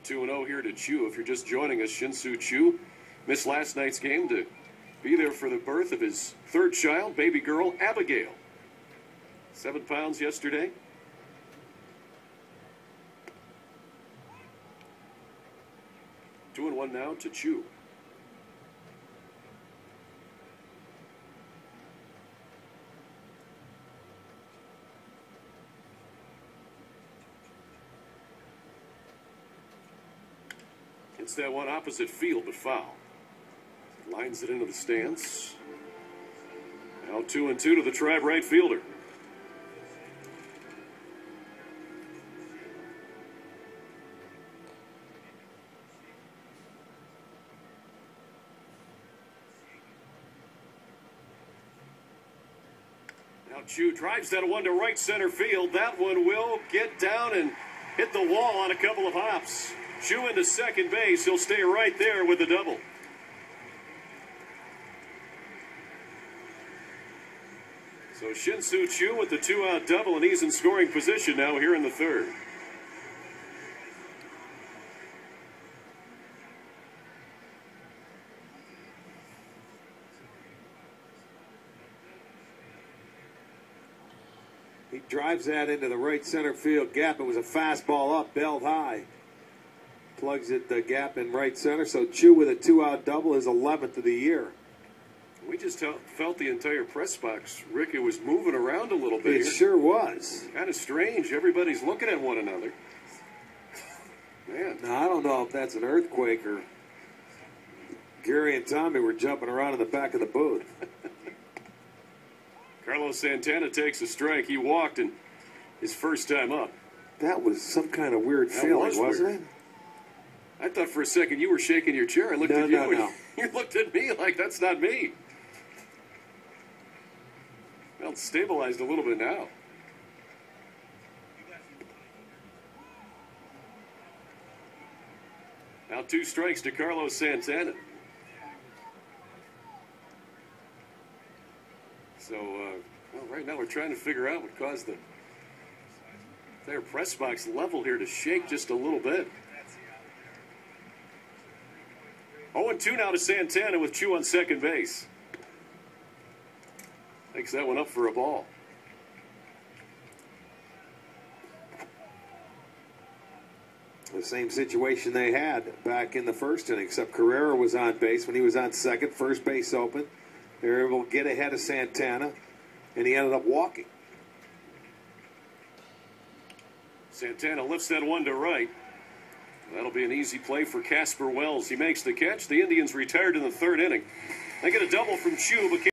2-0 here to Chu. If you're just joining us, Shin-Soo Choo missed last night's game to be there for the birth of his third child, baby girl Abigail. 7 pounds yesterday. Two and one now to Chu. It's that one opposite field, but foul. Lines it into the stands. Now 2-2 to the Tribe right fielder. Now Chu drives that one to right center field. That one will get down and hit the wall on a couple of hops. Chu into second base. He'll stay right there with the double. So Shin-Soo Choo with the 2-out double, and he's in scoring position now here in the third. He drives that into the right center field gap. It was a fastball up, belled high. Plugs it the gap in right center. So Chu with a 2-out double, his 11th of the year. We just felt the entire press box, Rick. It was moving around a little bit. It sure was. Kind of strange. Everybody's looking at one another. Man. Now, I don't know if that's an earthquake or Gary and Tommy were jumping around in the back of the booth. Carlos Santana takes a strike. He walked in his first time up. That was some kind of weird feeling, wasn't it? I thought for a second you were shaking your chair. I looked at you. No. You looked at me like that's not me. Well, it's stabilized a little bit now. Now 2 strikes to Carlos Santana. So, well, right now we're trying to figure out what caused their press box level here to shake just a little bit. 0-2 now to Santana with Chu on second base. Takes that one up for a ball. The same situation they had back in the first inning, except Carrera was on base when he was on second, first base open. They were able to get ahead of Santana, and he ended up walking. Santana lifts that one to right. That'll be an easy play for Casper Wells. He makes the catch. The Indians retired in the third inning. They get a double from Chu, but